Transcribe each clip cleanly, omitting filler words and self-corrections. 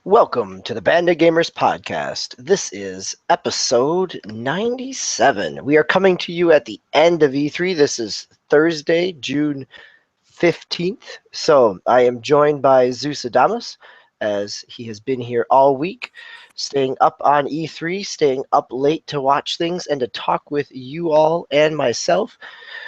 Welcome to the Bandit Gamers Podcast. This is episode 97. We are coming to you at the end of E3. This is Thursday, June 15th. So I am joined by Zeus Adamus, as he has been here all week, staying up on E3, staying up late to watch things and to talk with you all and myself.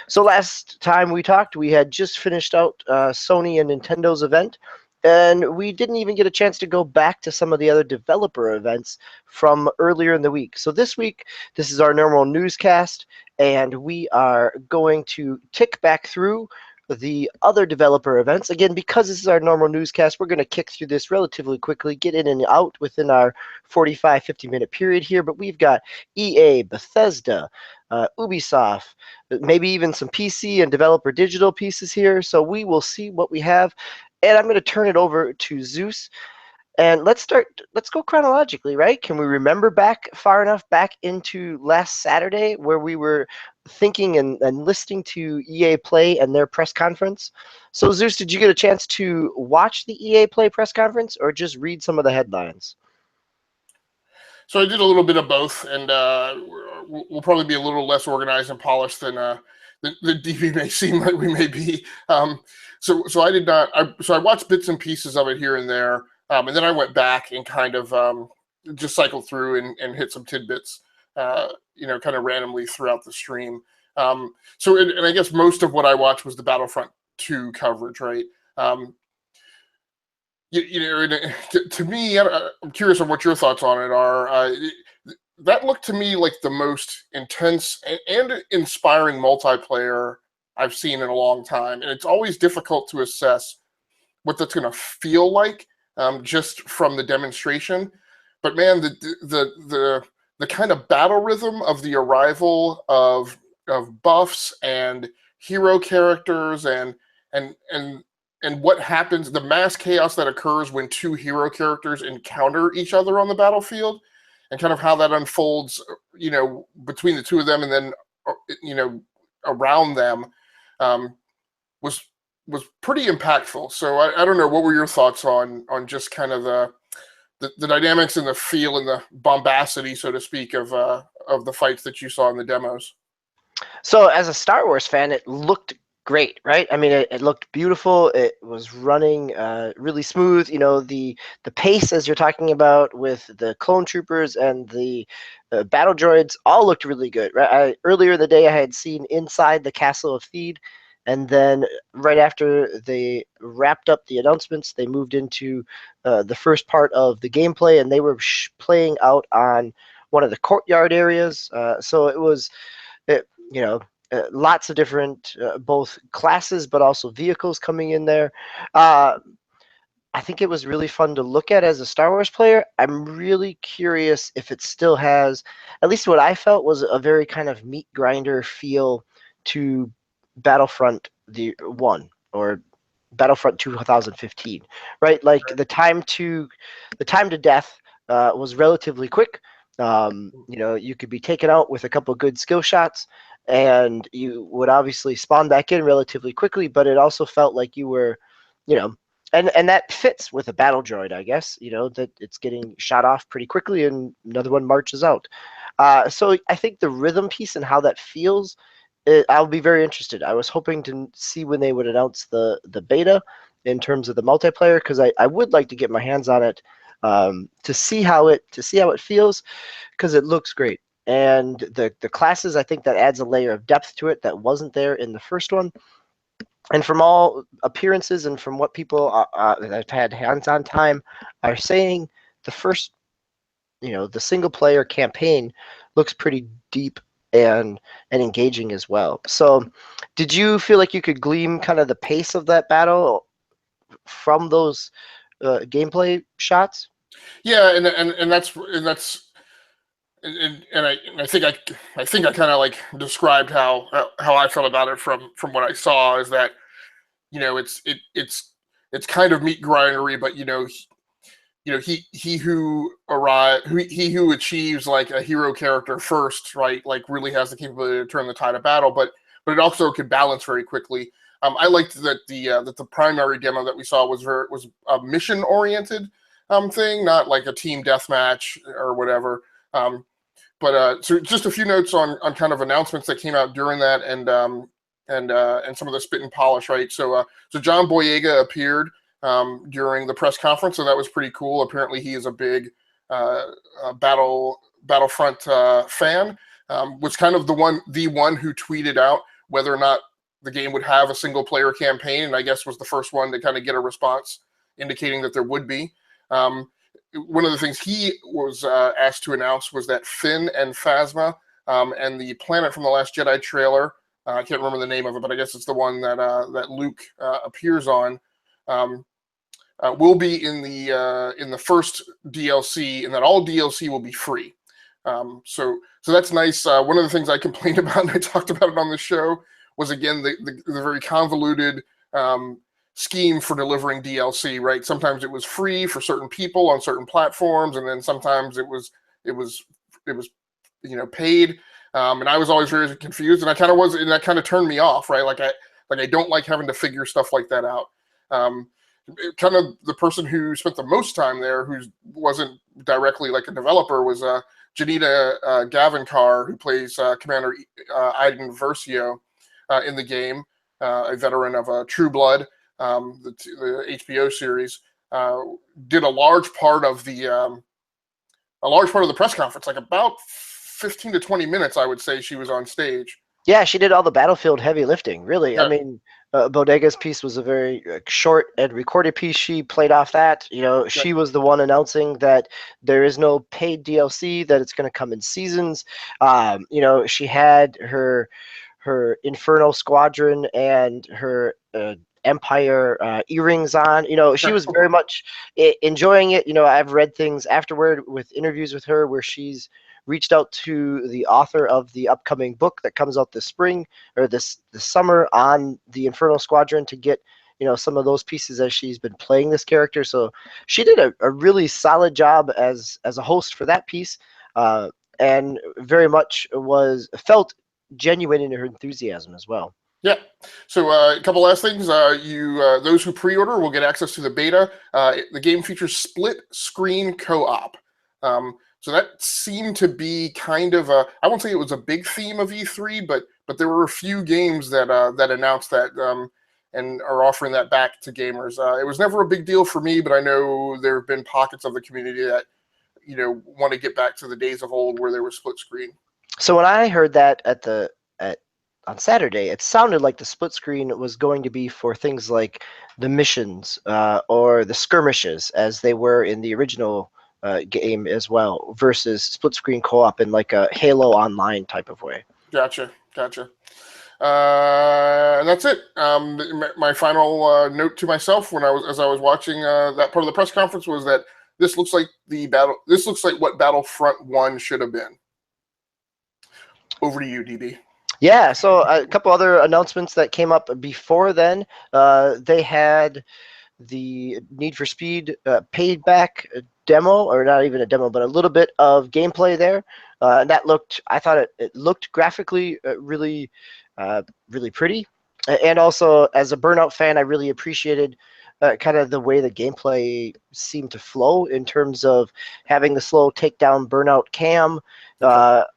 So last time we talked, we had just finished out Sony and Nintendo's event, and we didn't even get a chance to go back to some of the other developer events from earlier in the week. So this week, this is our normal newscast, and we are going to tick back through the other developer events. Again, because this is our normal newscast, we're going to kick through this relatively quickly, get in and out within our 45, 50-minute period here. But we've got EA, Bethesda, Ubisoft, maybe even some PC and developer digital pieces here. So we will see what we have. And I'm going to turn it over to Zeus. And let's go chronologically, right? Can we remember back far enough back into last Saturday where we were thinking and listening to EA Play and their press conference? So Zeus, did you get a chance to watch the EA Play press conference or just read some of the headlines? So I did a little bit of both, and we'll probably be a little less organized and polished than the DV may seem like we may be. So I did not. So I watched bits and pieces of it here and there, and then I went back and kind of just cycled through and hit some tidbits, kind of randomly throughout the stream. And I guess most of what I watched was the Battlefront II coverage, right? To me, I'm curious on what your thoughts on it are. That looked to me like the most intense and inspiring multiplayer I've seen in a long time. And it's always difficult to assess what that's going to feel like just from the demonstration. But man, the kind of battle rhythm of the arrival of buffs and hero characters and what happens, the mass chaos that occurs when two hero characters encounter each other on the battlefield, and kind of how that unfolds, between the two of them and then, around them, was pretty impactful. So I don't know, what were your thoughts on just kind of the dynamics and the feel and the bombacity, so to speak, of the fights that you saw in the demos? So as a Star Wars fan, it looked great, right? I mean, it looked beautiful. It was running really smooth. The pace, as you're talking about, with the clone troopers and the battle droids, all looked really good. Right? Earlier in the day, I had seen Inside the Castle of Theed, and then right after they wrapped up the announcements, they moved into the first part of the gameplay, and they were playing out on one of the courtyard areas. So it was, lots of different both classes but also vehicles coming in there. I think it was really fun to look at as a Star Wars player. I'm really curious if it still has, at least what I felt was a very kind of meat grinder feel to Battlefront the 1 or Battlefront 2015, right? Like the time to death was relatively quick. You could be taken out with a couple of good skill shots, and you would obviously spawn back in relatively quickly, but it also felt like you were, and that fits with a battle droid, I guess, that it's getting shot off pretty quickly and another one marches out. So I think the rhythm piece and how that feels, I'll be very interested. I was hoping to see when they would announce the beta in terms of the multiplayer, because I would like to get my hands on it to see how it feels, because it looks great. And the classes, I think that adds a layer of depth to it that wasn't there in the first one. And from all appearances and from what people that have had hands-on time are saying, the first, the single-player campaign looks pretty deep and engaging as well. So did you feel like you could glean kind of the pace of that battle from those gameplay shots? Yeah, and I think I kind of like described how I felt about it from what I saw, is that it's kind of meat grindery, but he who achieves like a hero character first, right, like really has the capability to turn the tide of battle, but it also can balance very quickly. I liked that the primary demo that we saw was mission oriented. thing, not like a team deathmatch or whatever. But so just a few notes on kind of announcements that came out during that, and some of the spit and polish, right? So John Boyega appeared during the press conference, so that was pretty cool. Apparently, he is a big Battlefront fan. Was kind of the one who tweeted out whether or not the game would have a single player campaign, and I guess was the first one to kind of get a response indicating that there would be. One of the things he was asked to announce was that Finn and Phasma and the planet from the Last Jedi trailer, I can't remember the name of it, but I guess it's the one that Luke appears on, will be in the first DLC, and that all DLC will be free. So that's nice. One of the things I complained about, and I talked about it on the show, was again the very convoluted scheme for delivering DLC. Right, sometimes it was free for certain people on certain platforms, and then sometimes it was paid. And I was always very confused, and and that kind of turned me off. Right, like I don't like having to figure stuff like that out. Kind of the person who spent the most time there, who wasn't directly like a developer, was Janita Gavankar, who plays Commander Iden Versio in the game, a veteran of True Blood, the HBO series. Did a large part of the press conference, like about 15 to 20 minutes, I would say she was on stage. Yeah, she did all the battlefield heavy lifting, really. Yeah. I mean, Bodega's piece was a very short and recorded piece. She played off that. She was the one announcing that there is no paid DLC, that it's going to come in seasons. She had her Inferno Squadron and her Empire earrings on. She was very much enjoying it. I've read things afterward with interviews with her where she's reached out to the author of the upcoming book that comes out this spring or this summer on the Inferno Squadron to get some of those pieces as she's been playing this character. So she did a really solid job as a host for that piece, and very much felt genuine in her enthusiasm as well. Yeah. So a couple last things. Those who pre-order will get access to the beta. The game features split screen co-op. So that seemed to be kind of I won't say it was a big theme of E3, but there were a few games that announced that and are offering that back to gamers. It was never a big deal for me, but I know there have been pockets of the community that want to get back to the days of old where there was split screen. So when I heard that on Saturday, it sounded like the split screen was going to be for things like the missions or the skirmishes, as they were in the original game as well, versus split screen co-op in like a Halo Online type of way. Gotcha. And that's it. My final note to myself as I was watching that part of the press conference was that this looks like what Battlefront 1 should have been. Over to you, DB. Yeah, so a couple other announcements that came up before then. They had the Need for Speed paid back demo, or not even a demo, but a little bit of gameplay there. And that I thought it looked graphically really pretty. And also, as a Burnout fan, I really appreciated kind of the way the gameplay seemed to flow in terms of having the slow takedown Burnout cam,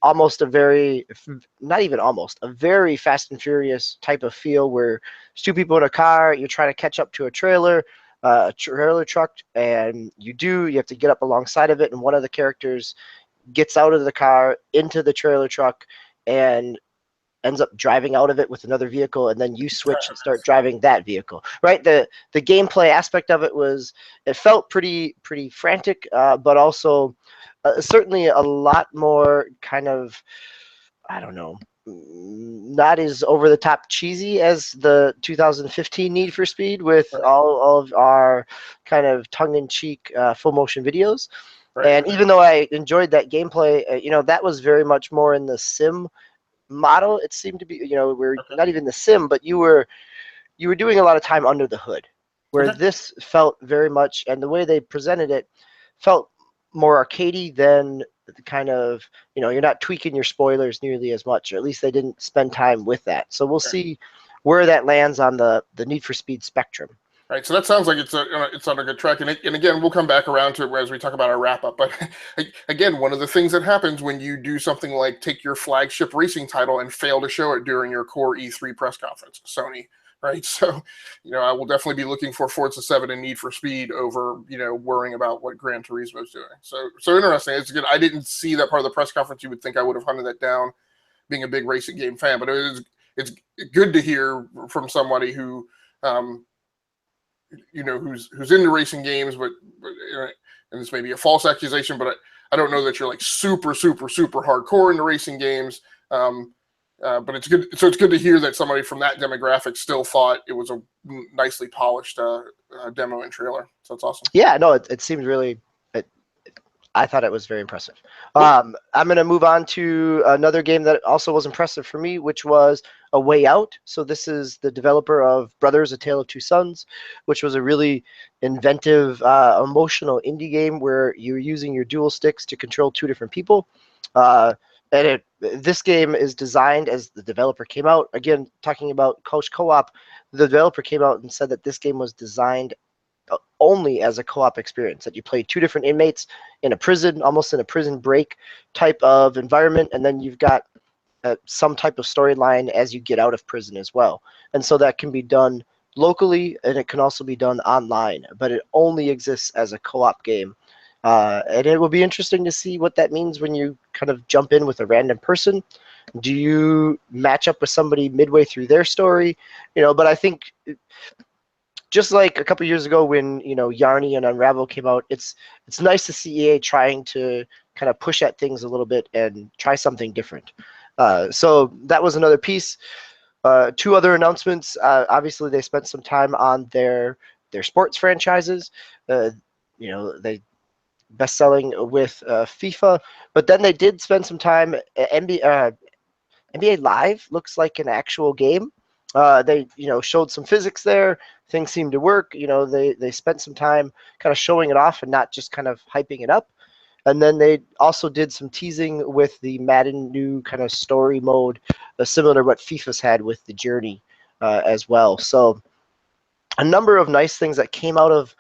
almost a very Fast and Furious type of feel where there's two people in a car, you're trying to catch up to a trailer truck, and you have to get up alongside of it, and one of the characters gets out of the car into the trailer truck and ends up driving out of it with another vehicle, and then you switch and start driving that vehicle. Right, the gameplay aspect of it felt pretty frantic, but also certainly a lot more kind of, I don't know, not as over the top cheesy as the 2015 Need for Speed with all of our kind of tongue-in-cheek full motion videos. Right. And even though I enjoyed that gameplay, that was very much more in the sim model. It seemed to be, we're not even the sim, but you were doing a lot of time under the hood, where this felt very much, and the way they presented it felt more arcadey than the kind of, you're not tweaking your spoilers nearly as much, or at least they didn't spend time with that. So we'll see where that lands on the Need for Speed spectrum. Right, so that sounds like it's on a good track, and again, we'll come back around to it as we talk about our wrap up. But again, one of the things that happens when you do something like take your flagship racing title and fail to show it during your core E3 press conference, Sony, right? So, I will definitely be looking for Forza 7 and Need for Speed over worrying about what Gran Turismo is doing. So interesting. It's good. I didn't see that part of the press conference. You would think I would have hunted that down, being a big racing game fan, but it's good to hear from somebody who. Who's into racing games, but and this may be a false accusation, but I don't know that you're like super hardcore into racing games. But it's good. So it's good to hear that somebody from that demographic still thought it was a nicely polished demo and trailer. So that's awesome. Yeah, no, it seemed really. I thought it was very impressive. Cool. I'm going to move on to another game that also was impressive for me, which was A Way Out. So this is the developer of Brothers: A Tale of Two Sons, which was a really inventive, emotional indie game where you're using your dual sticks to control two different people. This game is designed as the developer came out. Again, talking about couch co-op, the developer came out and said that this game was designed only as a co-op experience, that you play two different inmates in a prison, almost in a prison break type of environment, and then you've got some type of storyline as you get out of prison as well. And so that can be done locally, and it can also be done online, but it only exists as a co-op game. And it will be interesting to see what that means when you kind of jump in with a random person. Do you match up with somebody midway through their story? But I think just like a couple years ago when Yarny and Unravel came out, it's nice to see EA trying to kind of push at things a little bit and try something different. So that was another piece. Two other announcements. Obviously, they spent some time on their sports franchises. They best-selling with FIFA, but then they did spend some time. NBA Live looks like an actual game. They showed some physics there. Things seemed to work. They spent some time kind of showing it off and not just kind of hyping it up. And then they also did some teasing with the Madden new kind of story mode, similar to what FIFA's had with the Journey as well. So a number of nice things that came out of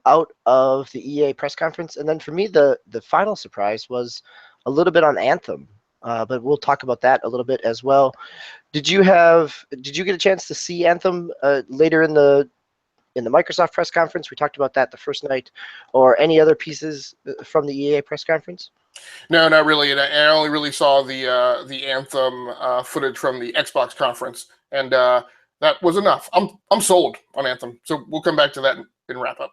the EA press conference. And then for me, the final surprise was a little bit on Anthem. But we'll talk about that a little bit as well. Did you get a chance to see Anthem later in the Microsoft press conference? We talked about that the first night, or any other pieces from the EA press conference? No, not really. And I only really saw the Anthem footage from the Xbox conference, and that was enough. I'm sold on Anthem. So we'll come back to that and wrap up.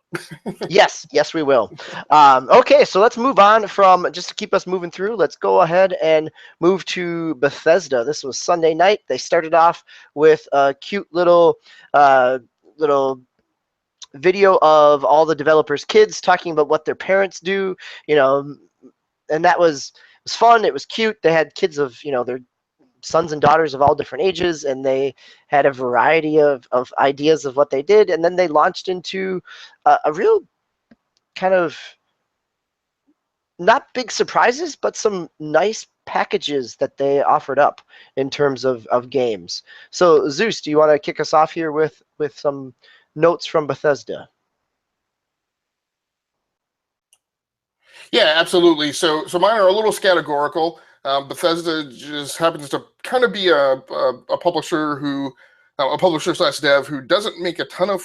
Yes, we will. Okay, so let's move on from, just to keep us moving through, let's go ahead and move to Bethesda. This was Sunday night. They started off with a cute little video of all the developers' kids talking about what their parents do, and that was fun. It was cute. They had kids of, their sons and daughters of all different ages, and they had a variety of ideas of what they did, and then they launched into a real kind of not big surprises, but some nice packages that they offered up in terms of games. So Zeus, do you want to kick us off here with some notes from Bethesda? Yeah, absolutely. So mine are a little categorical. Bethesda just happens to kind of be a publisher a publisher/dev who doesn't make a ton of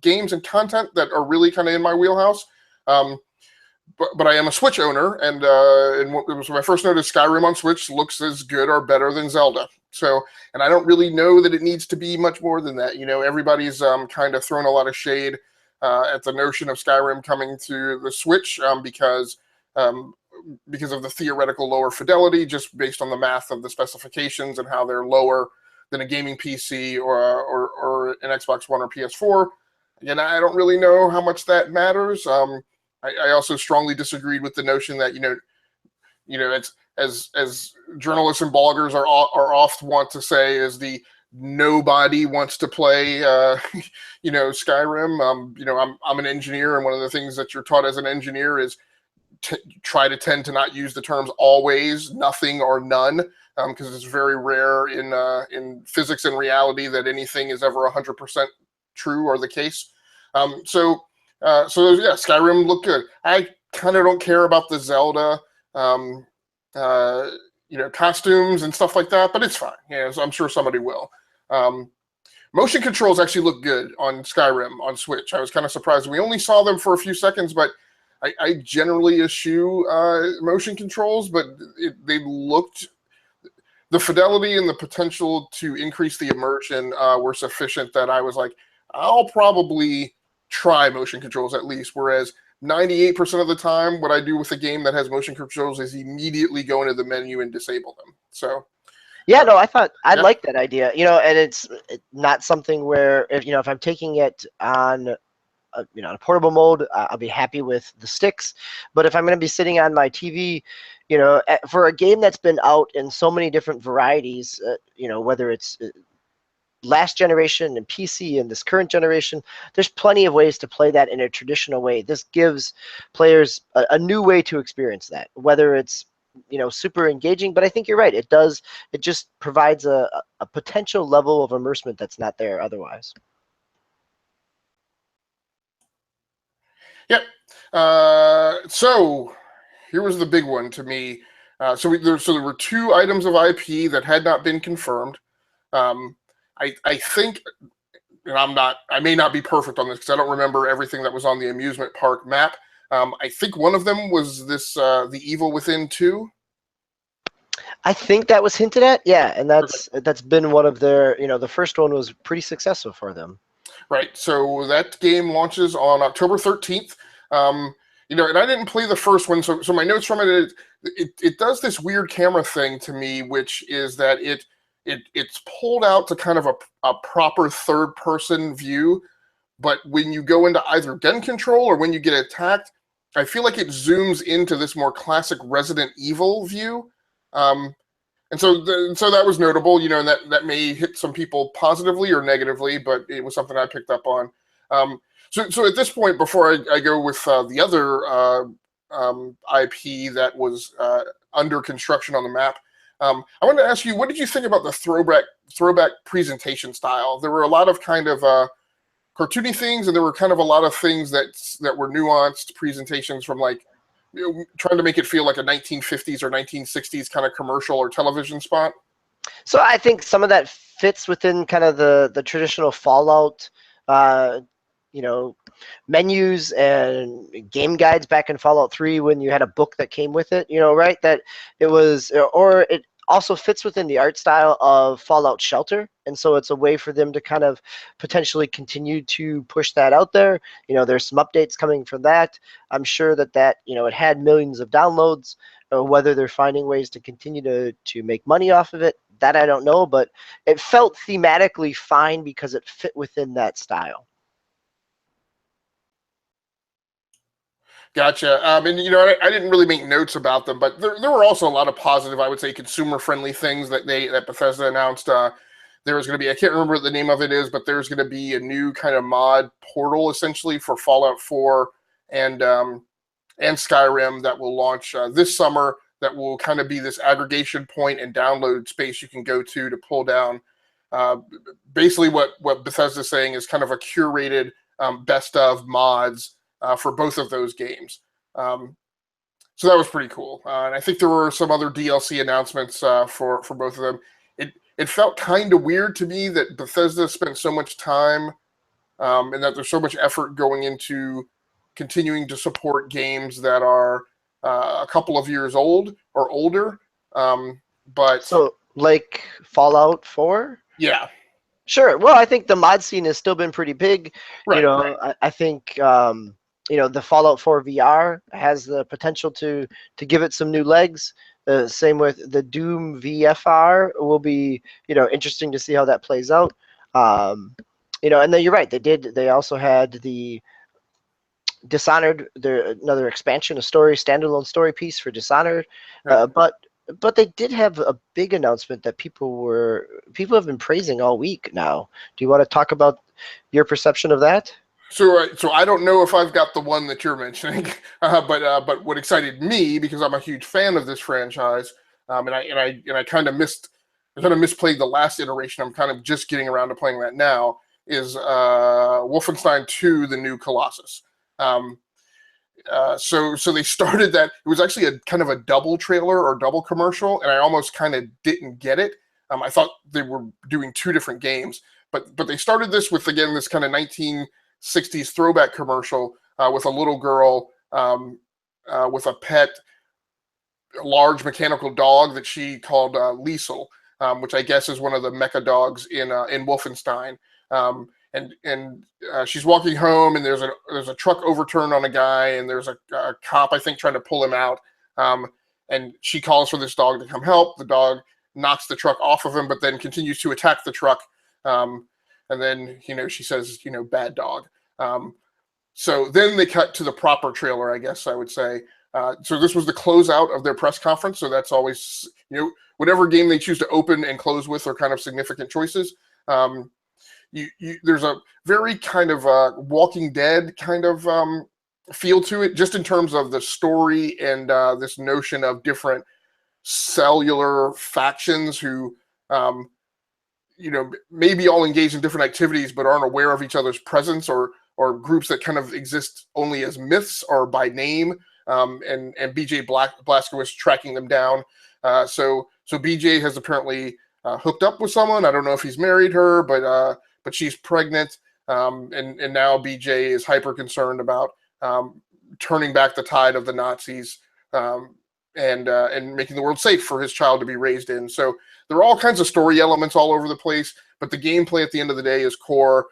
games and content that are really kind of in my wheelhouse. But I am a Switch owner, and it was my first notice. Skyrim on Switch looks as good or better than Zelda. So, and I don't really know that it needs to be much more than that. Everybody's kind of thrown a lot of shade at the notion of Skyrim coming to the Switch because of the theoretical lower fidelity, just based on the math of the specifications and how they're lower than a gaming PC or an Xbox One or PS4. Again, I don't really know how much that matters. I also strongly disagreed with the notion that it's as journalists and bloggers are oft want to say, is the nobody wants to play Skyrim. I'm an engineer, and one of the things that you're taught as an engineer is try to tend to not use the terms always, nothing, or none, because it's very rare in physics and reality that anything is ever 100% true or the case. So Skyrim looked good. I kind of don't care about the Zelda, costumes and stuff like that, but it's fine. So I'm sure somebody will. Motion controls actually look good on Skyrim on Switch. I was kind of surprised. We only saw them for a few seconds, but I generally eschew motion controls, but they looked. The fidelity and the potential to increase the immersion were sufficient that I was like, I'll probably try motion controls at least. Whereas 98% of the time, what I do with a game that has motion controls is immediately go into the menu and disable them. So, yeah, no, I thought I like that idea. And it's not something where if I'm taking it on a portable mode, I'll be happy with the sticks. But if I'm going to be sitting on my TV, for a game that's been out in so many different varieties, whether it's last generation and PC and this current generation, there's plenty of ways to play that in a traditional way. This gives players a new way to experience that, whether it's super engaging, but I think you're right. It just provides a potential level of immersion that's not there otherwise. Yep. So here was the big one to me. So there were 2 items of IP that had not been confirmed. I think, and I may not be perfect on this because I don't remember everything that was on the amusement park map. I think one of them was this, The Evil Within 2. I think that was hinted at, yeah, and that's been one of their, the first one was pretty successful for them. Right, so that game launches on October 13th. And I didn't play the first one, so my notes from it does this weird camera thing to me, which is that it's pulled out to kind of a proper third-person view, but when you go into either gun control or when you get attacked, I feel like it zooms into this more classic Resident Evil view. And so that was notable, and that may hit some people positively or negatively, but it was something I picked up on. So at this point, before I go with the other IP that was under construction on the map, I wanted to ask you, what did you think about the throwback presentation style? There were a lot of kind of cartoony things, and there were kind of a lot of things that were nuanced presentations from trying to make it feel like a 1950s or 1960s kind of commercial or television spot. So I think some of that fits within kind of the traditional Fallout, menus and game guides back in Fallout 3 when you had a book that came with it, right? That it was, or it also fits within the art style of Fallout Shelter. And so it's a way for them to kind of potentially continue to push that out there. There's some updates coming from that. I'm sure that it had millions of downloads. Whether they're finding ways to continue to make money off of it, that I don't know. But it felt thematically fine because it fit within that style. Gotcha. I didn't really make notes about them, but there were also a lot of positive, I would say, consumer-friendly things that Bethesda announced. There was going to be, I can't remember what the name of it is, but there's going to be a new kind of mod portal, essentially, for Fallout 4 and Skyrim that will launch this summer. That will kind of be this aggregation point and download space you can go to pull down. Basically, what Bethesda is saying is kind of a curated best of mods for both of those games. So that was pretty cool. And I think there were some other DLC announcements for both of them. It felt kind of weird to me that Bethesda spent so much time and that there's so much effort going into continuing to support games that are a couple of years old or older. But so like Fallout 4? Yeah. Sure. Well, I think the mod scene has still been pretty big. Right, I think the Fallout 4 VR has the potential to give it some new legs. Same with the Doom VFR will be interesting to see how that plays out. And then you're right. They also had the Dishonored, another expansion, standalone story piece for Dishonored. Right. But they did have a big announcement that people have been praising all week now. Do you want to talk about your perception of that? So I don't know if I've got the one that you're mentioning, but what excited me, because I'm a huge fan of this franchise, and I kind of misplayed the last iteration. I'm kind of just getting around to playing that now. is Wolfenstein II: The New Colossus. So they started that. It was actually a kind of a double trailer or double commercial, and I almost kind of didn't get it. I thought they were doing two different games, but they started this with, again, this kind of 1960s throwback commercial with a little girl with a pet large mechanical dog that she called Liesel, which I guess is one of the mecha dogs in Wolfenstein. And she's walking home, and there's a truck overturned on a guy, and there's a cop, I think, trying to pull him out. And she calls for this dog to come help. The dog knocks the truck off of him, but then continues to attack the truck. And then, she says, bad dog. So then they cut to the proper trailer, I guess I would say. So this was the closeout of their press conference. So that's always, whatever game they choose to open and close with are kind of significant choices. There's a very kind of Walking Dead kind of feel to it, just in terms of the story and this notion of different cellular factions who, maybe all engage in different activities but aren't aware of each other's presence, or groups that kind of exist only as myths or by name. And BJ Blazkowicz tracking them down. So BJ has apparently hooked up with someone. I don't know if he's married her, but she's pregnant. And now BJ is hyper concerned about turning back the tide of the Nazis and making the world safe for his child to be raised in. So there are all kinds of story elements all over the place, but the gameplay at the end of the day is core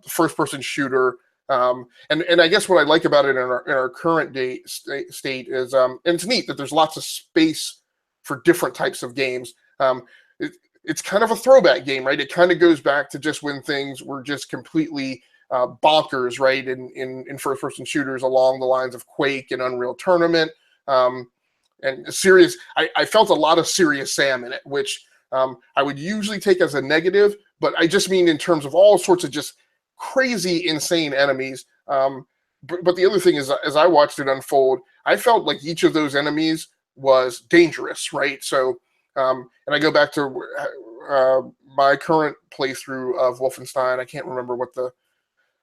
first-person shooter. And I guess what I like about it in our current state is, and it's neat that there's lots of space for different types of games. It's kind of a throwback game, right? It kind of goes back to just when things were just completely bonkers, right? In first-person shooters along the lines of Quake and Unreal Tournament. And serious, I felt a lot of Serious Sam in it, which I would usually take as a negative, but I just mean in terms of all sorts of just crazy, insane enemies. But the other thing is, as I watched it unfold, I felt like each of those enemies was dangerous, right? So, and I go back to my current playthrough of Wolfenstein. I can't remember what the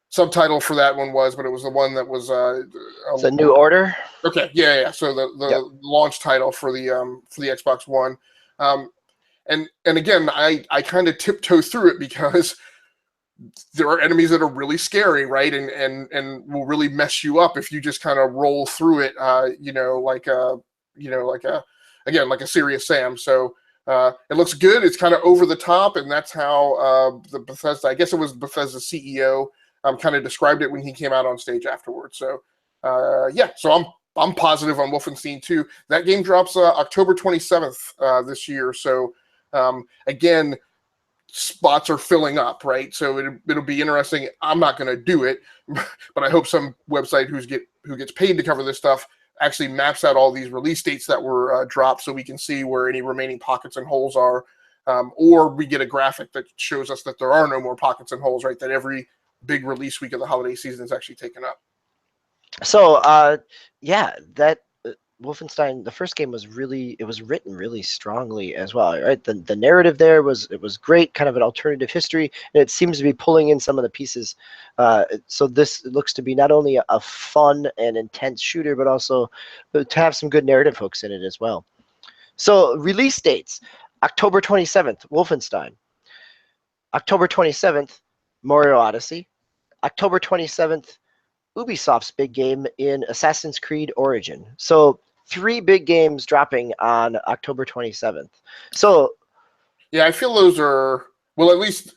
subtitle for that one was, but it was the one that was it's a New Order. Okay, yeah. So the launch title for the Xbox One, and again, I kind of tiptoe through it because there are enemies that are really scary, right, and will really mess you up if you just kind of roll through it, like a Serious Sam. So it looks good. It's kind of over the top, and that's how the Bethesda, I guess it was Bethesda's CEO, kind of described it when he came out on stage afterwards. So so I'm positive on Wolfenstein 2. That game drops October 27th this year. So again, spots are filling up, right? So it'll be interesting. I'm not going to do it, but I hope some website who gets paid to cover this stuff actually maps out all these release dates that were dropped, so we can see where any remaining pockets and holes are, or we get a graphic that shows us that there are no more pockets and holes, right? That every big release week of the holiday season is actually taken up. So that Wolfenstein, the first game was written really strongly as well, right? The narrative there was great, kind of an alternative history, and it seems to be pulling in some of the pieces. So this looks to be not only a fun and intense shooter, but also to have some good narrative hooks in it as well. So release dates: October 27th, Wolfenstein. October 27th, Mario Odyssey. October 27th, Ubisoft's big game in Assassin's Creed Origin. So 3 big games dropping on October 27th. So yeah, I feel those are, well, at least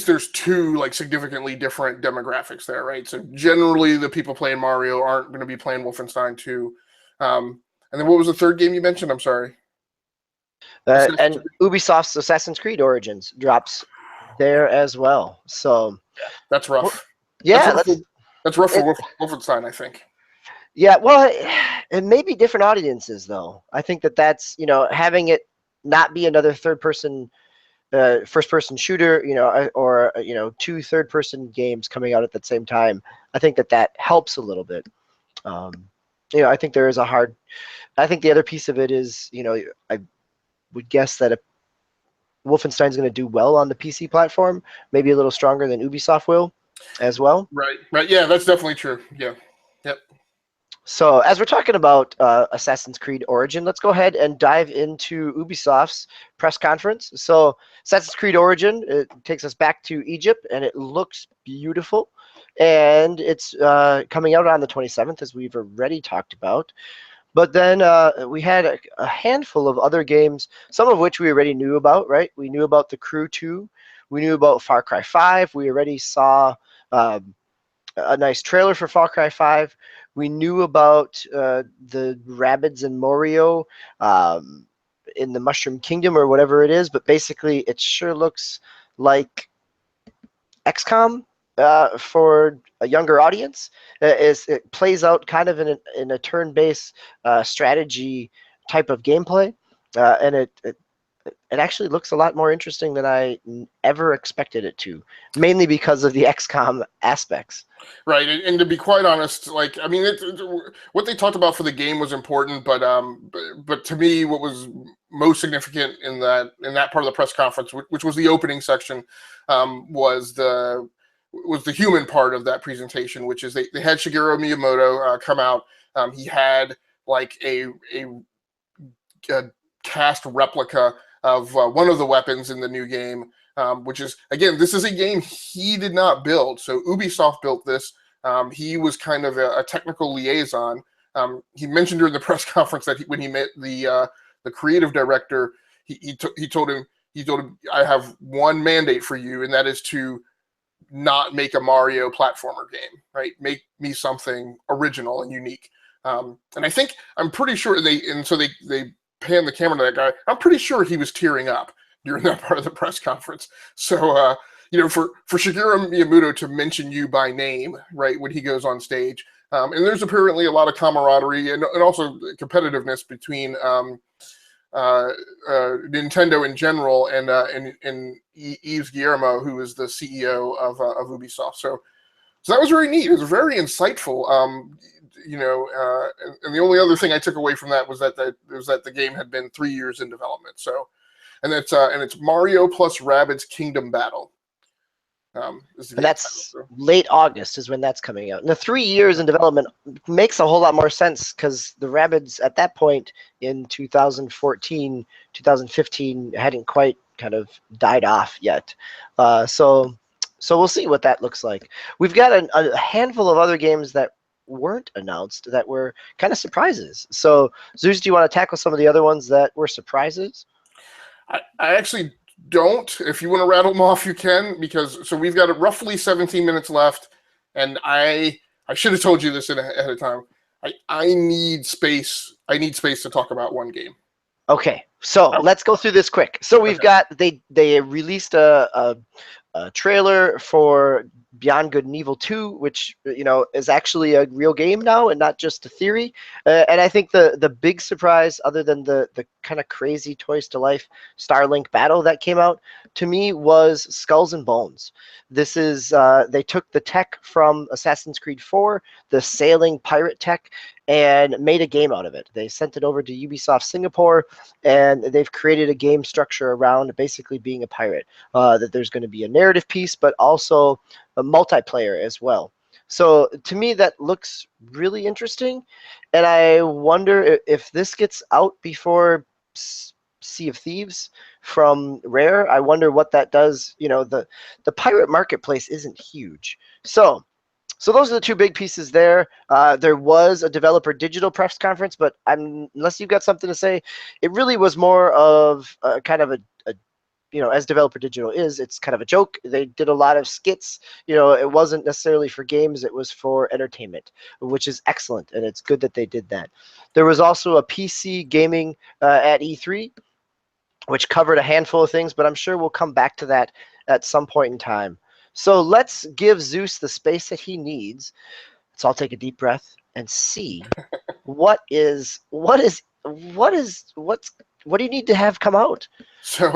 there's 2 like significantly different demographics there, right? So generally the people playing Mario aren't going to be playing Wolfenstein 2. And then what was the third game you mentioned? I'm sorry. And Ubisoft's Assassin's Creed Origins drops there as well. So that's rough. Yeah, that's rough for Wolfenstein, I think. Yeah, well, it may be different audiences, though. I think that's, having it not be another first-person shooter, or 2 third-person games coming out at the same time. I think that helps a little bit. I think there is I think the other piece of it is, I would guess that Wolfenstein's going to do well on the PC platform, maybe a little stronger than Ubisoft will as well. Right. Yeah, that's definitely true. Yeah. Yep. So as we're talking about Assassin's Creed Origin, let's go ahead and dive into Ubisoft's press conference. So Assassin's Creed Origin, it takes us back to Egypt, and it looks beautiful. And it's coming out on the 27th, as we've already talked about. But then we had a handful of other games, some of which we already knew about, right? We knew about The Crew 2. We knew about Far Cry 5. We already saw a nice trailer for Far Cry 5. We knew about the Rabbids and Morio in the Mushroom Kingdom or whatever it is, but basically it sure looks like XCOM for a younger audience. It plays out kind of in a turn-based strategy type of gameplay, and it actually looks a lot more interesting than I ever expected it to, mainly because of the XCOM aspects. Right, and to be quite honest, like I mean, what they talked about for the game was important, but to me, what was most significant in that part of the press conference, which was the opening section, was the human part of that presentation, which is they had Shigeru Miyamoto come out. He had like a cast replica of one of the weapons in the new game, which is, again, this is a game he did not build. So Ubisoft built this. He was kind of a technical liaison. He mentioned during the press conference that when he met the creative director, he told him, I have one mandate for you, and that is to not make a Mario platformer game, right? Make me something original and unique. And I'm pretty sure they pan the camera to that guy. I'm pretty sure he was tearing up during that part of the press conference. So, for Shigeru Miyamoto to mention you by name, right, when he goes on stage, and there's apparently a lot of camaraderie and also competitiveness between Nintendo in general and Yves Guillermo, who is the CEO of Ubisoft. So that was very neat. It was very insightful. And the only other thing I took away from that was that the game had been 3 years in development. So, and it's Mario plus Rabbids Kingdom Battle. And that's late August is when that's coming out. And the 3 years in development makes a whole lot more sense because the Rabbids at that point in 2014, 2015 hadn't quite kind of died off yet. So we'll see what that looks like. We've got a handful of other games that weren't announced that were kind of surprises. So Zeus, do you want to tackle some of the other ones that were surprises? I actually don't. If you want to rattle them off, you can, because we've got roughly 17 minutes left, and I should have told you this ahead of time. I need space. I need space to talk about one game. Okay, so let's go through this quick. So we've got they released a trailer for Beyond Good and Evil 2, which is actually a real game now and not just a theory. And I think the big surprise, other than the kind of crazy Toys to Life Starlink battle that came out, to me was Skulls and Bones. This is they took the tech from Assassin's Creed 4, the sailing pirate tech, and made a game out of it. They sent it over to Ubisoft Singapore, and they've created a game structure around basically being a pirate. That there's going to be a narrative piece, but also a multiplayer as well. So to me, that looks really interesting, and I wonder if this gets out before Sea of Thieves from Rare. I wonder what that does. The pirate marketplace isn't huge, so those are the two big pieces there. There was a developer digital press conference, but unless you've got something to say, it really was more of kind of a as developer digital is, it's kind of a joke. They did a lot of skits. It wasn't necessarily for games, it was for entertainment, which is excellent, and it's good that they did that. There was also a PC gaming at E3, which covered a handful of things, but I'm sure we'll come back to that at some point in time. So let's give Zeus the space that he needs. Let's all take a deep breath and see what do you need to have come out? So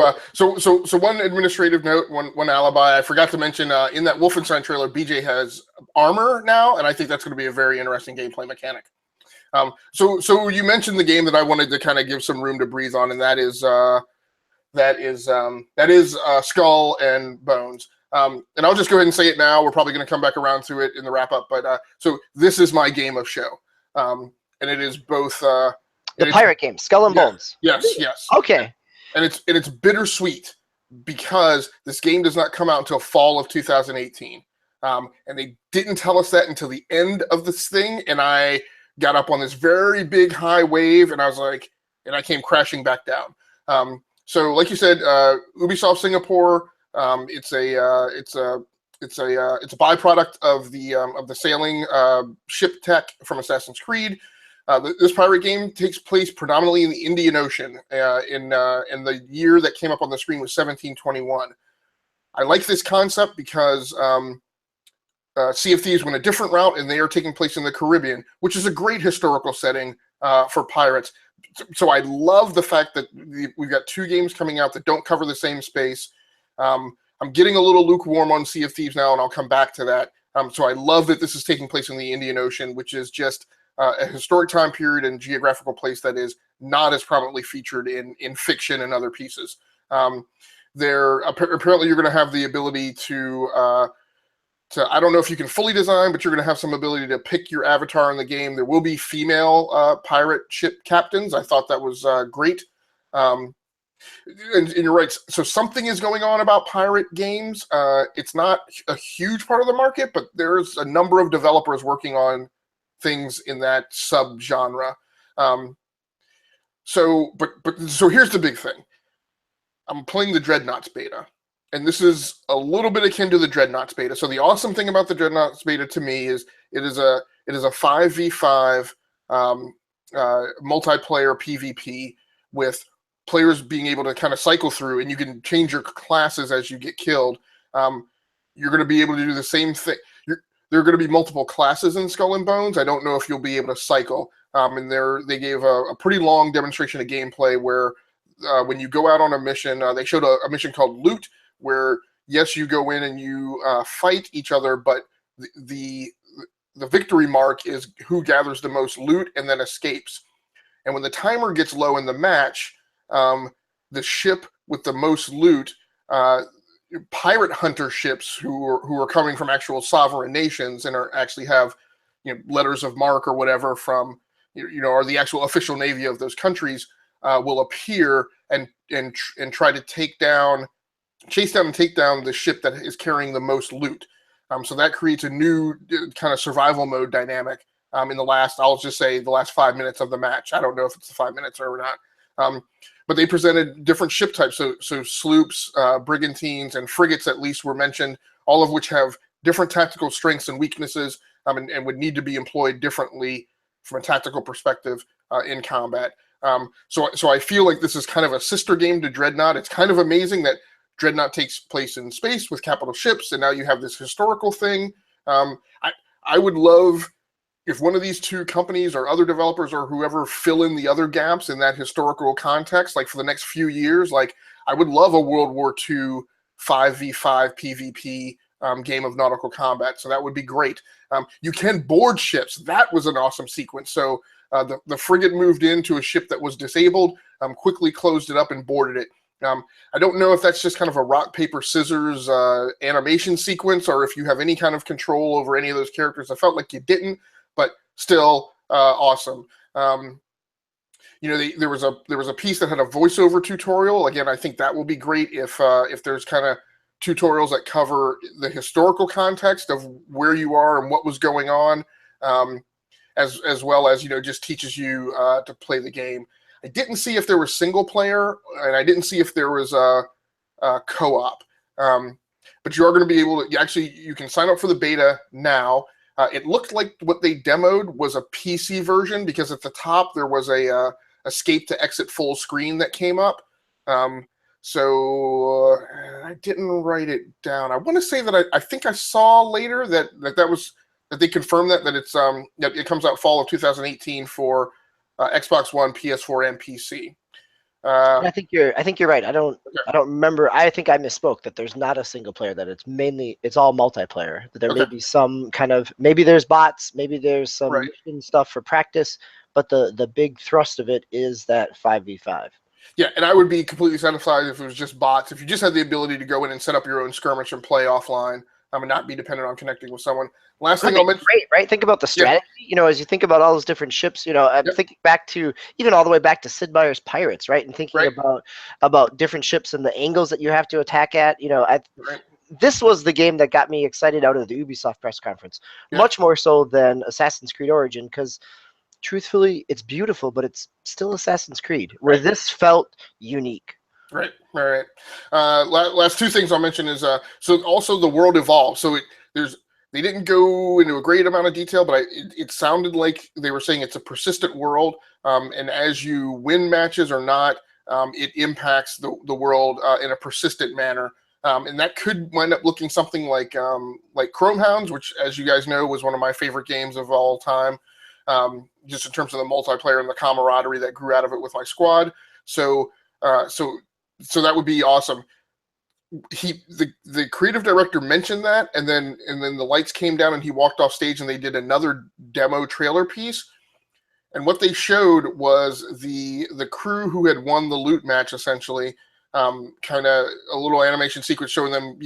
one administrative note, one alibi. I forgot to mention in that Wolfenstein trailer, BJ has armor now, and I think that's going to be a very interesting gameplay mechanic. So you mentioned the game that I wanted to kind of give some room to breathe on, and that is that is Skull and Bones. And I'll just go ahead and say it now. We're probably going to come back around to it in the wrap up. But so this is my game of show, and it is both the pirate game, Skull and Bones. Yes. Okay. And it's bittersweet because this game does not come out until fall of 2018, and they didn't tell us that until the end of this thing. And I got up on this very big high wave, and I was like, and I came crashing back down. So, like you said, Ubisoft Singapore. It's a byproduct of the sailing ship tech from Assassin's Creed. This pirate game takes place predominantly in the Indian Ocean. In the year that came up on the screen was 1721. I like this concept because Sea of Thieves went a different route, and they are taking place in the Caribbean, which is a great historical setting for pirates. So I love the fact that we've got two games coming out that don't cover the same space. I'm getting a little lukewarm on Sea of Thieves now, and I'll come back to that. So I love that this is taking place in the Indian Ocean, which is just a historic time period and geographical place that is not as prominently featured in fiction and other pieces. Apparently you're going to have the ability to I don't know if you can fully design, but you're going to have some ability to pick your avatar in the game. There will be female pirate ship captains. I thought that was great. And you're right. So something is going on about pirate games. It's not a huge part of the market, but there's a number of developers working on things in that subgenre. So here's the big thing. I'm playing the Dreadnoughts beta, and this is a little bit akin to the Dreadnoughts beta. So the awesome thing about the Dreadnoughts beta to me is it is a 5v5 multiplayer PvP with players being able to kind of cycle through, and you can change your classes as you get killed. You're going to be able to do the same thing. There are going to be multiple classes in Skull and Bones. I don't know if you'll be able to cycle. And they gave a pretty long demonstration of gameplay where when you go out on a mission, they showed a mission called Loot, where, yes, you go in and you fight each other, but the victory mark is who gathers the most loot and then escapes. And when the timer gets low in the match, the ship with the most loot, pirate hunter ships who are coming from actual sovereign nations and actually have letters of marque or whatever from or the actual official navy of those countries will appear and try to chase down and take down the ship that is carrying the most loot. So that creates a new kind of survival mode dynamic in the last 5 minutes of the match. I don't know if it's the 5 minutes or not. But they presented different ship types. So sloops, brigantines, and frigates at least were mentioned, all of which have different tactical strengths and weaknesses and would need to be employed differently from a tactical perspective in combat. So I feel like this is kind of a sister game to Dreadnought. It's kind of amazing that Dreadnought takes place in space with capital ships, and now you have this historical thing. I would love if one of these two companies or other developers or whoever fill in the other gaps in that historical context, like for the next few years, like I would love a World War II 5v5 PvP game of nautical combat. So that would be great. You can board ships. That was an awesome sequence. So the frigate moved into a ship that was disabled, quickly closed it up and boarded it. I don't know if that's just kind of a rock, paper, scissors animation sequence or if you have any kind of control over any of those characters. I felt like you didn't. But still awesome. There was a piece that had a voiceover tutorial. Again, I think that will be great if there's kind of tutorials that cover the historical context of where you are and what was going on, as well as just teaches you to play the game. I didn't see if there was single player, and I didn't see if there was a co-op. But you are going to be able to you can sign up for the beta now. It looked like what they demoed was a PC version because at the top there was a escape to exit full screen that came up. So I didn't write it down. I want to say that I think I saw later that they confirmed that it's that it comes out fall of 2018 for Xbox One, PS4, and PC. I think you're right. I don't remember. I think I misspoke that there's not a single player, that it's all multiplayer. That there may be some kind of, maybe there's bots, maybe there's some mission stuff for practice, but the big thrust of it is that 5v5. Yeah, and I would be completely satisfied if it was just bots. If you just had the ability to go in and set up your own skirmish and play offline, and not be dependent on connecting with someone. Last thing I'll mention. Great, right? Think about the strategy. Yeah. As you think about all those different ships. I'm thinking back to even all the way back to Sid Meier's Pirates, right? And thinking about different ships and the angles that you have to attack at. This was the game that got me excited out of the Ubisoft press conference, much more so than Assassin's Creed Origin, because truthfully, it's beautiful, but it's still Assassin's Creed, where this felt unique. Right. Last two things I'll mention is so also the world evolves. So they didn't go into a great amount of detail, but it sounded like they were saying it's a persistent world, and as you win matches or not, it impacts the world in a persistent manner. And that could wind up looking something like Chrome Hounds, which, as you guys know, was one of my favorite games of all time, just in terms of the multiplayer and the camaraderie that grew out of it with my squad. So that would be awesome. The creative director mentioned that, and then the lights came down and he walked off stage and they did another demo trailer piece. And what they showed was the crew who had won the loot match, essentially, kind of a little animation sequence showing them,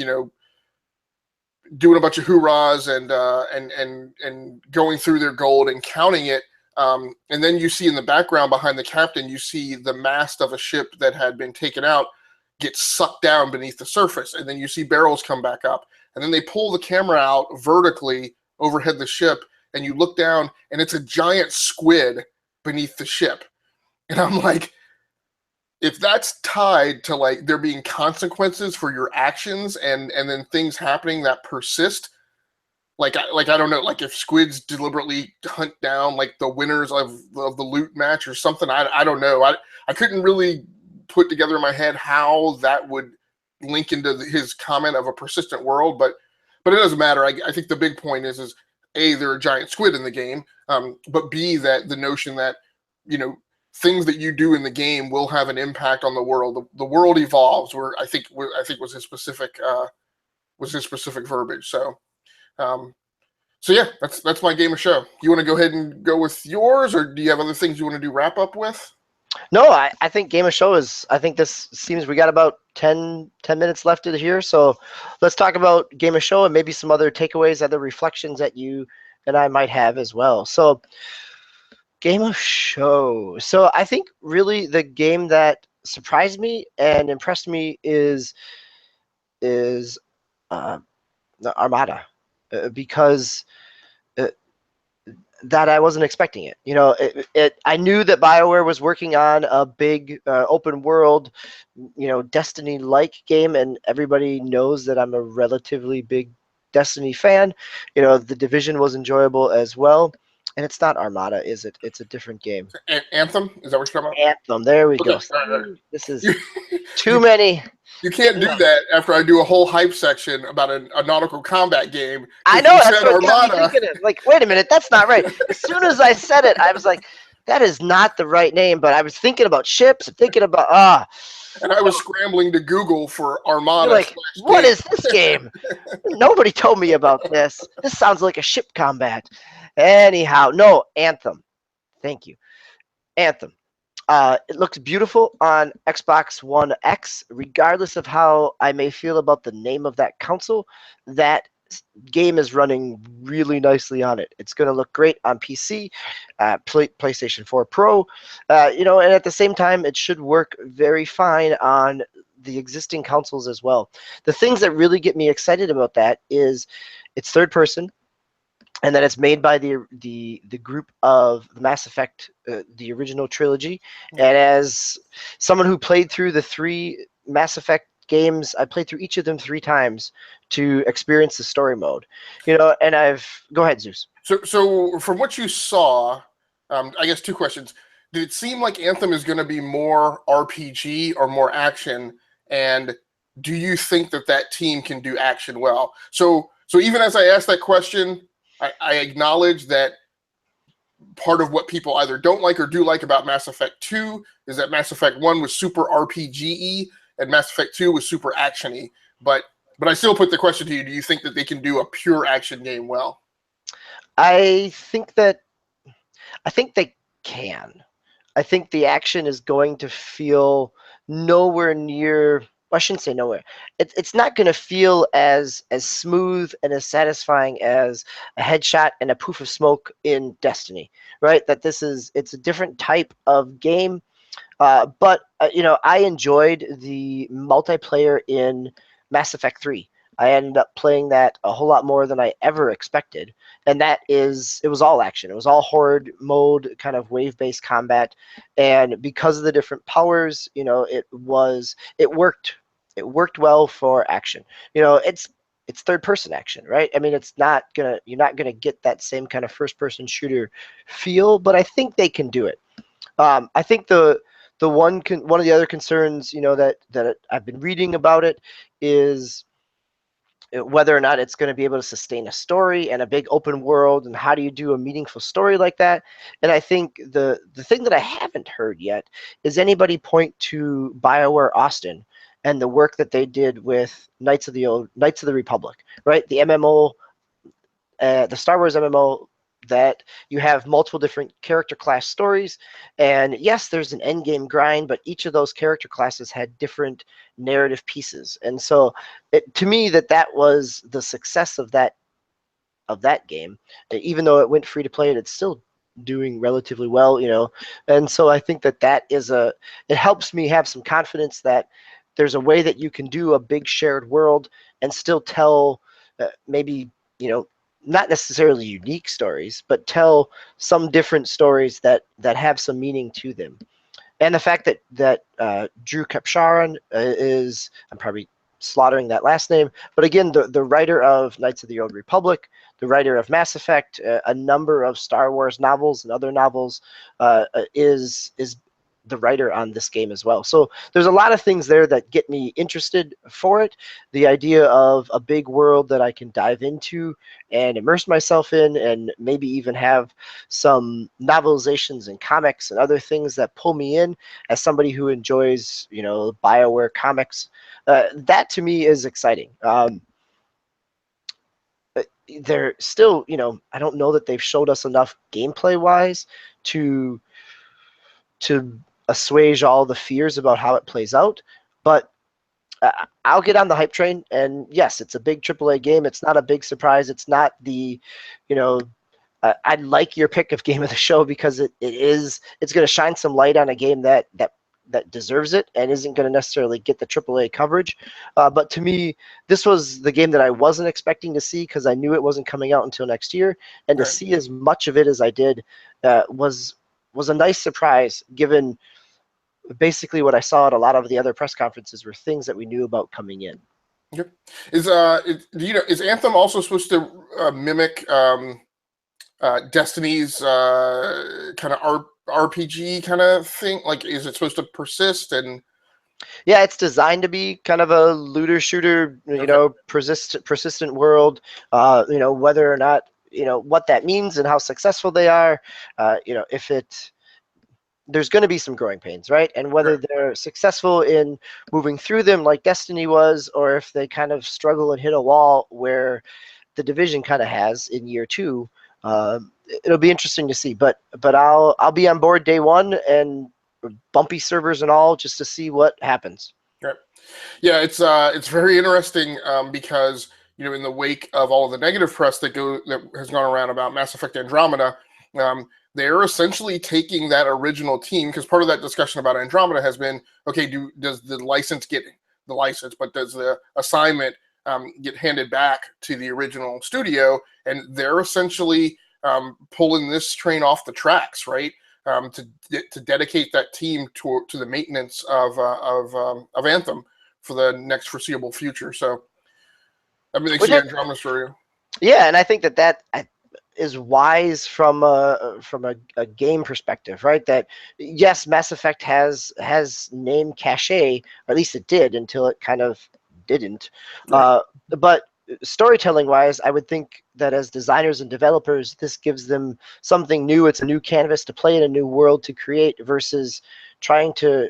doing a bunch of hoorahs and going through their gold and counting it. And then you see in the background behind the captain, you see the mast of a ship that had been taken out get sucked down beneath the surface. And then you see barrels come back up. And then they pull the camera out vertically overhead the ship, and you look down, and it's a giant squid beneath the ship. And I'm like, if that's tied to like there being consequences for your actions and then things happening that persist, like I don't know, like if squids deliberately hunt down like the winners of the loot match or something, I don't know. I couldn't really put together in my head how that would link into his comment of a persistent world, but it doesn't matter. I think the big point is A, there are giant squid in the game, but B, that the notion that, things that you do in the game will have an impact on the world. The world evolves, where I think was his specific verbiage. So yeah, that's my game of show. You want to go ahead and go with yours, or do you have other things you want to do wrap up with? No, I think game of show is, I think this seems we got about 10 minutes left in here. So let's talk about game of show and maybe some other takeaways, other reflections that you and I might have as well. So game of show. So I think really the game that surprised me and impressed me is Armada, because that I wasn't expecting it. I knew that BioWare was working on a big open world, Destiny-like game, and everybody knows that I'm a relatively big Destiny fan. The Division was enjoyable as well. And it's not Armada, is it? It's a different game. Anthem? Is that what you're talking about? Anthem. There we go. This is too many. You can't do that after I do a whole hype section about a nautical combat game. I know. That's what Armada. I'm thinking. Like, wait a minute, that's not right. As soon as I said it, I was like, that is not the right name. But I was thinking about ships, thinking about And I was scrambling to Google for Armada. Like, what is this game? Nobody told me about this. This sounds like a ship combat. Anyhow, no, Anthem. Thank you. Anthem. It looks beautiful on Xbox One X. Regardless of how I may feel about the name of that console, that game is running really nicely on it. It's going to look great on PC, PlayStation 4 Pro, and at the same time, it should work very fine on the existing consoles as well. The things that really get me excited about that is it's third person, and that it's made by the group of the Mass Effect, the original trilogy. And as someone who played through the 3 Mass Effect games, I played through each of them 3 times to experience the story mode. And go ahead, Zeus. So from what you saw, I guess 2 questions. Did it seem like Anthem is going to be more RPG or more action? And do you think that team can do action well? So even as I asked that question, I acknowledge that part of what people either don't like or do like about Mass Effect 2 is that Mass Effect 1 was super RPG-y and Mass Effect 2 was super action-y. But I still put the question to you, do you think that they can do a pure action game well? I think they can. I think the action is going to feel nowhere near. I shouldn't say nowhere. It's not going to feel as smooth and as satisfying as a headshot and a poof of smoke in Destiny, right? That it's a different type of game. But I enjoyed the multiplayer in Mass Effect 3. I ended up playing that a whole lot more than I ever expected, and it was all action. It was all horde mode, kind of wave-based combat, and because of the different powers, it worked. It worked well for action. It's third-person action, right? I mean, you're not gonna get that same kind of first-person shooter feel, but I think they can do it. I think one of the other concerns, that I've been reading about it is whether or not it's going to be able to sustain a story and a big open world, and how do you do a meaningful story like that. And I think the thing that I haven't heard yet is anybody point to BioWare Austin and the work that they did with Knights of the Republic, right? The MMO, the Star Wars MMO, that you have multiple different character class stories. And yes, there's an end game grind, but each of those character classes had different narrative pieces. And so to me, that was the success of that game. Even though it went free to play, it's still doing relatively well. And so I think it helps me have some confidence that there's a way that you can do a big shared world and still tell maybe, not necessarily unique stories, but tell some different stories that have some meaning to them. And the fact that Drew Kapsharon is, I'm probably slaughtering that last name, but again, the writer of Knights of the Old Republic, the writer of Mass Effect, a number of Star Wars novels and other novels, is the writer on this game as well. So there's a lot of things there that get me interested for it. The idea of a big world that I can dive into and immerse myself in, and maybe even have some novelizations and comics and other things that pull me in as somebody who enjoys, BioWare comics. That to me is exciting. They're still, I don't know that they've showed us enough gameplay wise to assuage all the fears about how it plays out. But I'll get on the hype train. And yes, it's a big AAA game. It's not a big surprise. It's not I like your pick of game of the show because it's going to shine some light on a game that deserves it and isn't going to necessarily get the AAA coverage. But to me, this was the game that I wasn't expecting to see because I knew it wasn't coming out until next year. And to see as much of it as I did was a nice surprise, given basically what I saw at a lot of the other press conferences were things that we knew about coming in. Yep. Is Anthem also supposed to mimic Destiny's kind of RPG kind of thing? Like, is it supposed to persist? And yeah, it's designed to be kind of a looter shooter, persistent world. Whether or not what that means and how successful they are. There's going to be some growing pains, right? And whether they're successful in moving through them like Destiny was, or if they kind of struggle and hit a wall where the Division kind of has in year 2, it'll be interesting to see. But I'll be on board day one, and bumpy servers and all, just to see what happens. Right. Yeah, it's very interesting because in the wake of all of the negative press that has gone around about Mass Effect Andromeda, they're essentially taking that original team, because part of that discussion about Andromeda has been, okay, does the license get the license, but does the assignment get handed back to the original studio? And they're essentially pulling this train off the tracks, right? To dedicate that team to the maintenance of Anthem for the next foreseeable future. So, I mean, they see Andromeda story. Yeah, and I think that is wise from a game perspective, right? That yes, Mass Effect has name cachet, or at least it did until it kind of didn't. Right. But storytelling wise, I would think that as designers and developers, this gives them something new. It's a new canvas to play in, a new world to create, versus trying to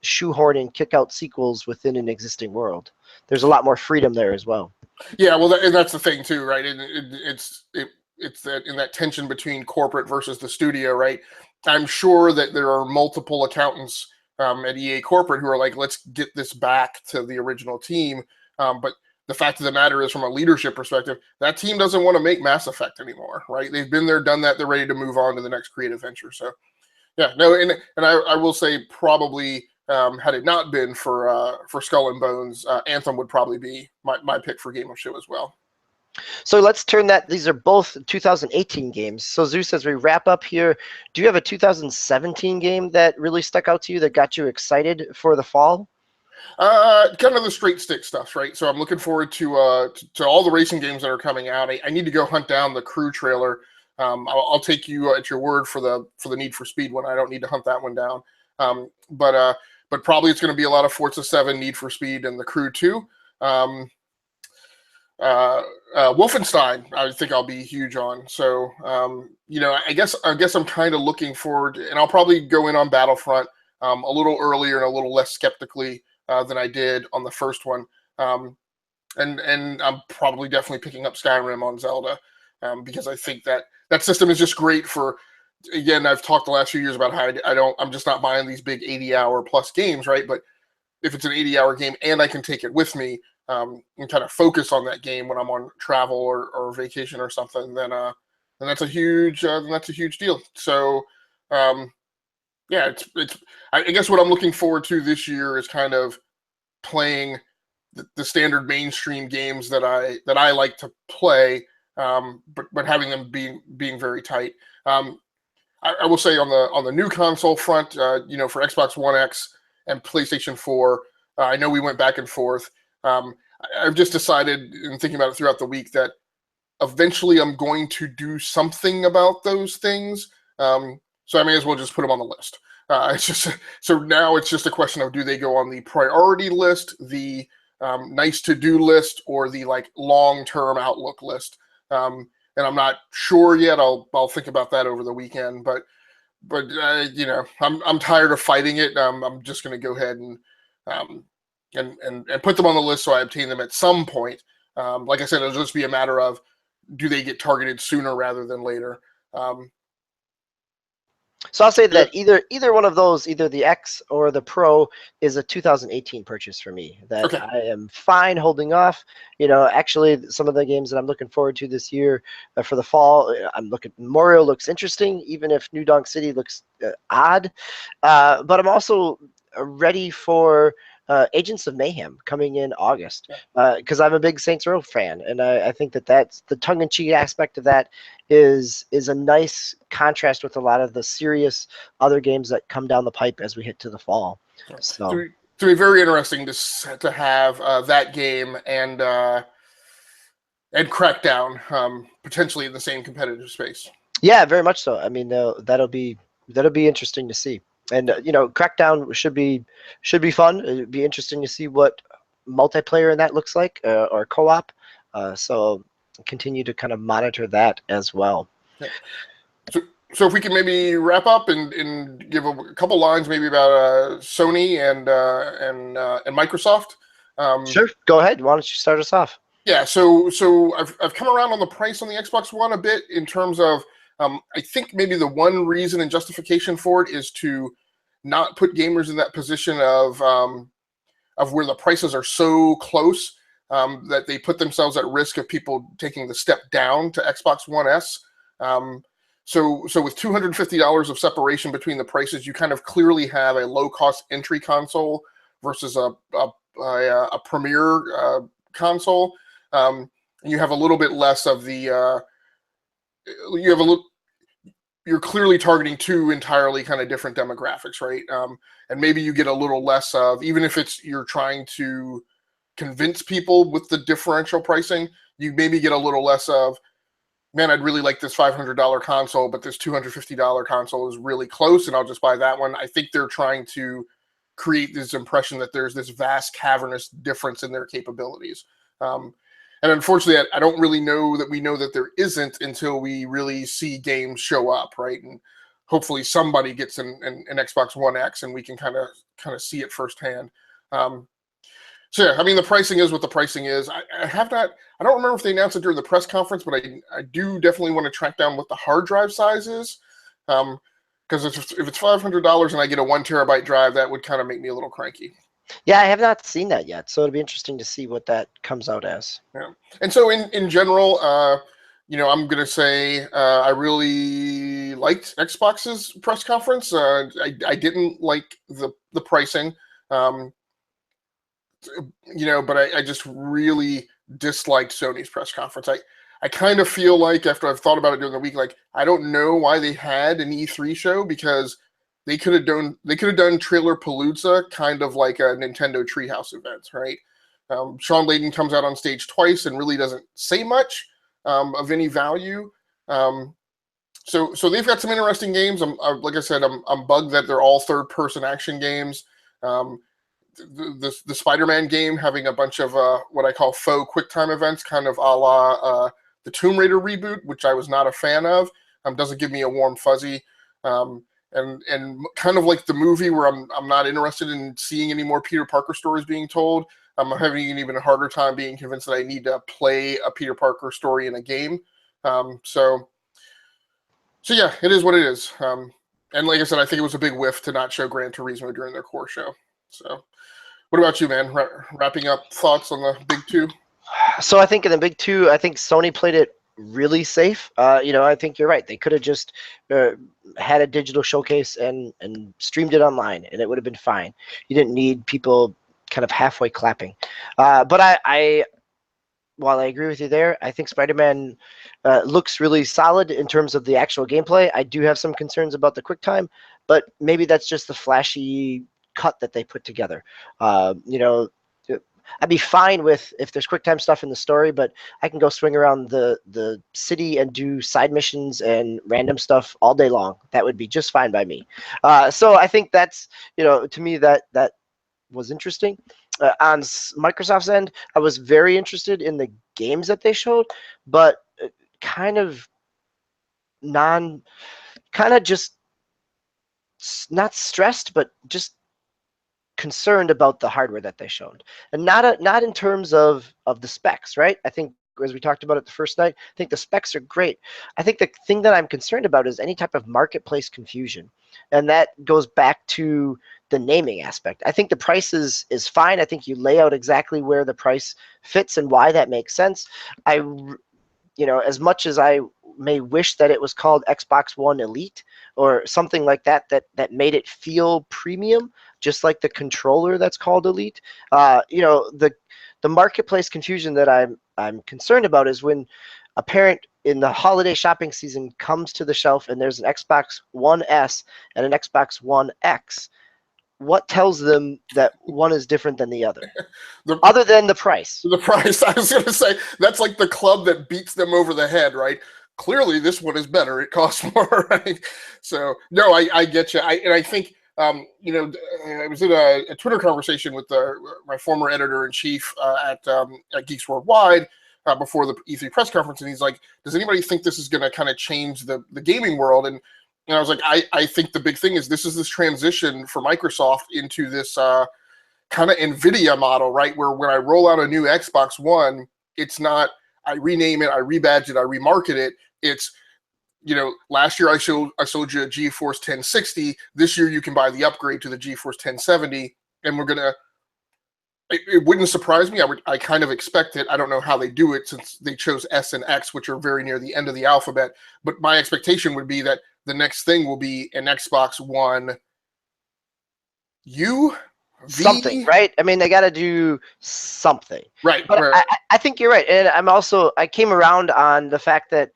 shoehorn and kick out sequels within an existing world. There's a lot more freedom there as well. Yeah, well, and that's the thing too, right? And it it's that in that tension between corporate versus the studio, right? I'm sure that there are multiple accountants at EA corporate who are like, let's get this back to the original team. But the fact of the matter is, from a leadership perspective, that team doesn't want to make Mass Effect anymore, right? They've been there, done that. They're ready to move on to the next creative venture. So, yeah, no, and I will say probably had it not been for Skull and Bones, Anthem would probably be my pick for Game of Show as well. So let's turn that. These are both 2018 games. So Zeus, as we wrap up here, do you have a 2017 game that really stuck out to you that got you excited for the fall? Kind of the straight stick stuff, right? So I'm looking forward to all the racing games that are coming out. I need to go hunt down the Crew trailer. I'll take you at your word for the Need for Speed one. I don't need to hunt that one down. But probably it's going to be a lot of Forza 7, Need for Speed, and the Crew 2. Wolfenstein, I think I'll be huge on. So, I guess I'm kind of looking forward, and I'll probably go in on Battlefront a little earlier and a little less skeptically than I did on the first one. And I'm probably definitely picking up Skyrim on Zelda because I think that system is just great for. Again, I've talked the last few years about how I'm just not buying these big 80-hour plus games, right? But if it's an 80-hour game and I can take it with me and kind of focus on that game when I'm on travel or vacation or something, then that's a huge deal. So yeah, I guess what I'm looking forward to this year is kind of playing the standard mainstream games that I like to play, but having them being very tight. I will say on the new console front, for Xbox One X and PlayStation 4, I know we went back and forth. I've just decided, in thinking about it throughout the week, that eventually I'm going to do something about those things. So I may as well just put them on the list. It's just so now it's just a question of, do they go on the priority list, the nice to do list, or the like long-term outlook list. And I'm not sure yet. I'll think about that over the weekend. But I'm tired of fighting it. I'm just going to go ahead and put them on the list so I obtain them at some point. Like I said, it'll just be a matter of, do they get targeted sooner rather than later. So I'll say that either one of those, either the X or the Pro, is a 2018 purchase for me. That Okay. I am fine holding off. Actually, some of the games that I'm looking forward to this year for the fall, I'm looking. Mario looks interesting, even if New Donk City looks odd. But I'm also ready for Agents of Mayhem coming in August, because I'm a big Saints Row fan, and I think that's the tongue-in-cheek aspect of that is a nice contrast with a lot of the serious other games that come down the pipe as we hit to the fall. So to be very interesting to have that game and Crackdown potentially in the same competitive space. Yeah, very much so. I mean, that'll be interesting to see. And Crackdown should be fun. It'd be interesting to see what multiplayer in that looks like, or co-op. So continue to kind of monitor that as well. Yeah. So if we can maybe wrap up and give a couple lines maybe about Sony and Microsoft. Sure, go ahead. Why don't you start us off? Yeah. So I've come around on the price on the Xbox One a bit in terms of. I think maybe the one reason and justification for it is to not put gamers in that position of where the prices are so close that they put themselves at risk of people taking the step down to Xbox One S. So with $250 of separation between the prices, you kind of clearly have a low-cost entry console versus a premier console. And you have a little bit less of the you're clearly targeting two entirely kind of different demographics, right? And maybe you get a little less of, even if you're trying to convince people with the differential pricing, you maybe get a little less of, man, I'd really like this $500 console, but this $250 console is really close, and I'll just buy that one. I think they're trying to create this impression that there's this vast cavernous difference in their capabilities. And unfortunately, I don't really know that we know that there isn't until we really see games show up, right? And hopefully somebody gets an Xbox One X and we can kind of see it firsthand. So yeah, I mean the pricing is what the pricing is. I have not. I don't remember if they announced it during the press conference, but I do definitely want to track down what the hard drive size is. Because if it's $500 and I get a 1 terabyte drive, that would kind of make me a little cranky. Yeah, I have not seen that yet, so it'll be interesting to see what that comes out as. Yeah, and so in general, I'm gonna say I really liked Xbox's press conference. I didn't like the pricing. But I just really disliked Sony's press conference. I kind of feel like after I've thought about it during the week, like I don't know why they had an E3 show, because they could have done Trailer Palooza kind of like a Nintendo Treehouse event, right? Sean Layden comes out on stage twice and really doesn't say much of any value. So they've got some interesting games. Like I said, I'm bugged that they're all third-person action games. The Spider-Man game having a bunch of what I call faux QuickTime events, kind of a la the Tomb Raider reboot, which I was not a fan of. Doesn't give me a warm fuzzy. And kind of like the movie, where I'm not interested in seeing any more Peter Parker stories being told. I'm having an even harder time being convinced that I need to play a Peter Parker story in a game. So yeah, it is what it is. And like I said, I think it was a big whiff to not show Gran Turismo during their core show. So what about you, man? Wrapping up thoughts on the big two? So I think in the big two, I think Sony played it really safe. I think you're right. They could have just had a digital showcase and streamed it online, and it would have been fine. You didn't need people kind of halfway clapping. But while I agree with you there, I think Spider-Man looks really solid in terms of the actual gameplay. I do have some concerns about the QuickTime, but maybe that's just the flashy cut that they put together. I'd be fine with if there's QuickTime stuff in the story, but I can go swing around the city and do side missions and random stuff all day long. That would be just fine by me. So I think that's, to me, that was interesting. On Microsoft's end, I was very interested in the games that they showed, but kind of just not stressed, but just concerned about the hardware that they showed, and not in terms of the specs, right? I think, as we talked about it the first night, I think the specs are great. I think the thing that I'm concerned about is any type of marketplace confusion, and that goes back to the naming aspect. I think the price is fine. I think you lay out exactly where the price fits and why that makes sense. As much as I may wish that it was called Xbox One Elite or something like that made it feel premium, just like the controller that's called Elite. The marketplace confusion that I'm concerned about is when a parent in the holiday shopping season comes to the shelf and there's an Xbox One S and an Xbox One X. What tells them that one is different than the other, other than the price? The price. I was going to say, that's like the club that beats them over the head, right? Clearly, this one is better. It costs more, right? So, no, I get you. I think, I was in a Twitter conversation with my former editor-in-chief at Geeks Worldwide before the E3 press conference, and he's like, does anybody think this is going to kind of change the gaming world? And I was like, I think the big thing is this transition for Microsoft into this kind of NVIDIA model, right? Where when I roll out a new Xbox One, it's not, I rename it, I rebadge it, I remarket it. It's, last year I sold you a GeForce 1060. This year you can buy the upgrade to the GeForce 1070. And it wouldn't surprise me. I kind of expect it. I don't know how they do it since they chose S and X, which are very near the end of the alphabet. But my expectation would be that the next thing will be an Xbox One U, V? Something, right? I mean, they got to do something. Right. But right. I think you're right. And I came around on the fact that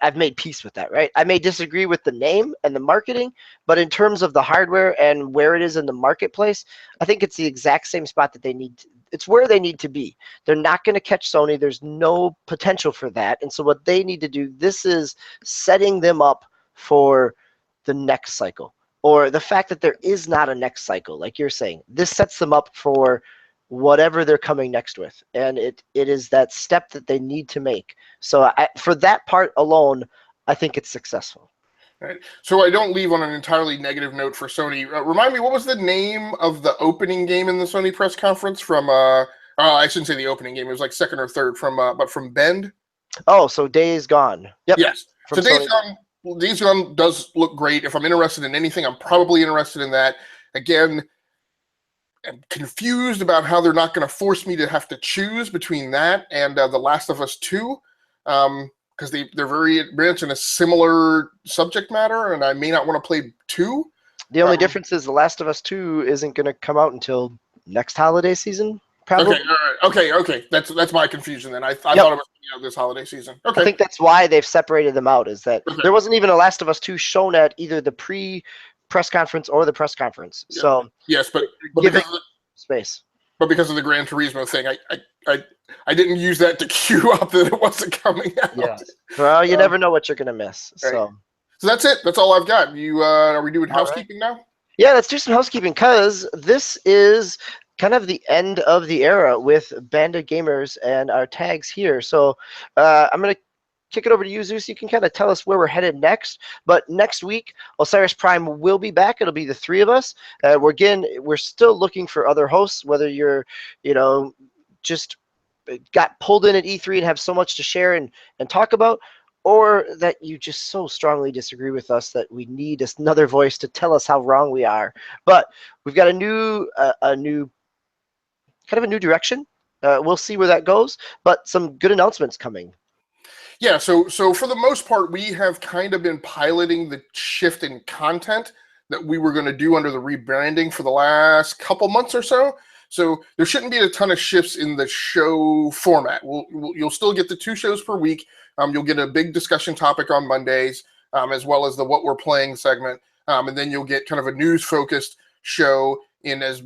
I've made peace with that, right? I may disagree with the name and the marketing, but in terms of the hardware and where it is in the marketplace, I think it's the exact same spot that they need. It's where they need to be. They're not going to catch Sony. There's no potential for that. And so what they need to do, this is setting them up for the next cycle, or the fact that there is not a next cycle, like you're saying. This sets them up for whatever they're coming next with, and it is that step that they need to make. So for that part alone, I think it's successful. Right. So I don't leave on an entirely negative note for Sony. Remind me, what was the name of the opening game in the Sony press conference from? I shouldn't say the opening game. It was like second or third but from Bend. Oh, so Days Gone. Yep. Yes. From So Days Sony. Gone. Days Gone does look great. If I'm interested in anything, I'm probably interested in that. Again, I'm confused about how they're not going to force me to have to choose between that and The Last of Us 2. Because they're very advanced in a similar subject matter, and I may not want to play 2. The only difference is The Last of Us 2 isn't going to come out until next holiday season, probably. Okay, all right. Okay. That's my confusion then. I thought it was this holiday season. Okay. I think that's why they've separated them out, is that Okay. there wasn't even a Last of Us 2 shown at either the pre-press conference or the press conference. Yeah. So yes, but giving space. But because of the Gran Turismo thing, I didn't use that to cue up that it wasn't coming out. Yes. Well, you never know what you're going to miss. Right. So that's it. That's all I've got. You are we doing housekeeping now? Yeah, let's do some housekeeping, because this is kind of the end of the era with Banded Gamers and our tags here. So I'm going to kick it over to you, Zeus. You can kind of tell us where we're headed next. But next week, Osiris Prime will be back. It'll be the three of us. We're still looking for other hosts, whether you're, just got pulled in at E3 and have so much to share and talk about, or that you just so strongly disagree with us that we need another voice to tell us how wrong we are. But we've got a new direction. We'll see where that goes, but some good announcements coming. Yeah, so for the most part, we have kind of been piloting the shift in content that we were going to do under the rebranding for the last couple months or so. So there shouldn't be a ton of shifts in the show format. You'll still get the 2 shows per week. You'll get a big discussion topic on Mondays, as well as the What We're Playing segment. And then you'll get kind of a news-focused show in as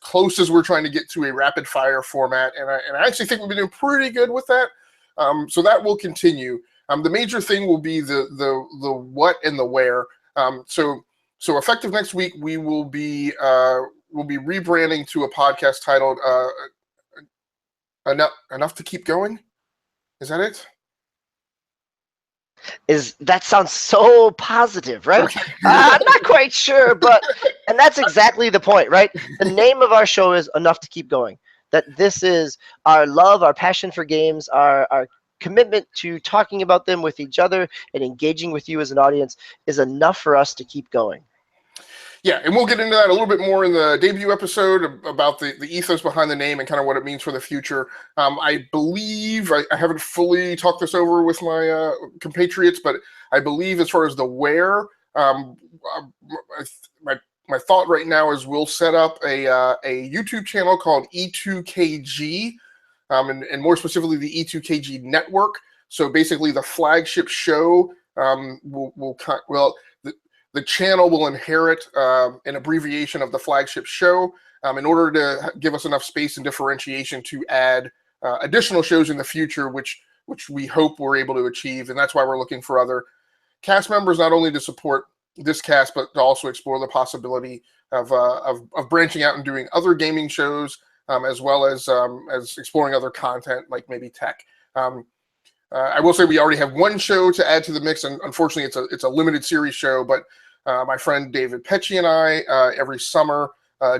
close as we're trying to get to a rapid-fire format. And I actually think we've been doing pretty good with that. So that will continue. The major thing will be the what and the where. So effective next week, we will be rebranding to a podcast titled Enough to Keep Going. Is that it? That sounds so positive, right? I'm not quite sure, and that's exactly the point, right? The name of our show is Enough to Keep Going. That this is our love, our passion for games, our commitment to talking about them with each other and engaging with you as an audience is enough for us to keep going. Yeah, and we'll get into that a little bit more in the debut episode about the ethos behind the name and kind of what it means for the future. I believe, I haven't fully talked this over with my compatriots, but I believe as far as the where, my thought right now is we'll set up a YouTube channel called E2KG, and more specifically the E2KG network. So basically the flagship show the channel will inherit an abbreviation of the flagship show in order to give us enough space and differentiation to add additional shows in the future, which we hope we're able to achieve. And that's why we're looking for other cast members, not only to support this cast, but to also explore the possibility of branching out and doing other gaming shows, as well as exploring other content like maybe tech. I will say we already have one show to add to the mix, and unfortunately it's a limited series show, but my friend David Pecci and I every summer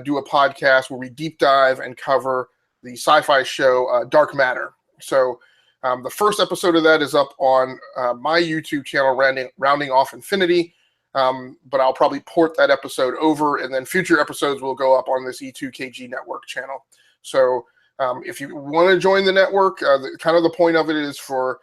do a podcast where we deep dive and cover the sci-fi show Dark Matter. So the first episode of that is up on my YouTube channel, Rounding Off Infinity, but I'll probably port that episode over, and then future episodes will go up on this E2KG network channel. So if you want to join the network, kind of the point of it is for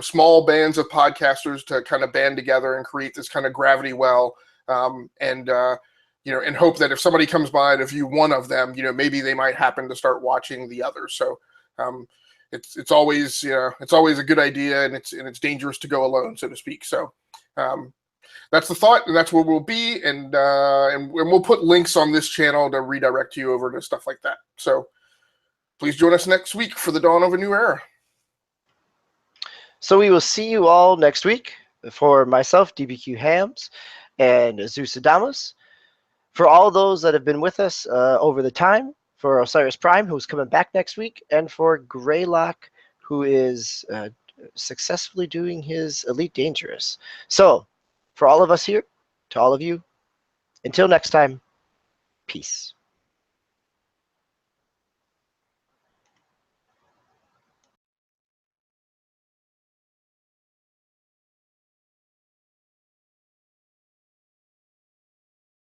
small bands of podcasters to kind of band together and create this kind of gravity well, and hope that if somebody comes by to view one of them, maybe they might happen to start watching the others. So it's always a good idea, and it's dangerous to go alone, so to speak. So that's the thought, and that's where we'll be, and we'll put links on this channel to redirect you over to stuff like that. So please join us next week for the dawn of a new era. So we will see you all next week. For myself, DBQ Hams, and Zeus Adamus. For all those that have been with us over the time, for Osiris Prime, who's coming back next week, and for Greylock, who is successfully doing his Elite Dangerous. So For all of us here, to all of you, until next time, peace.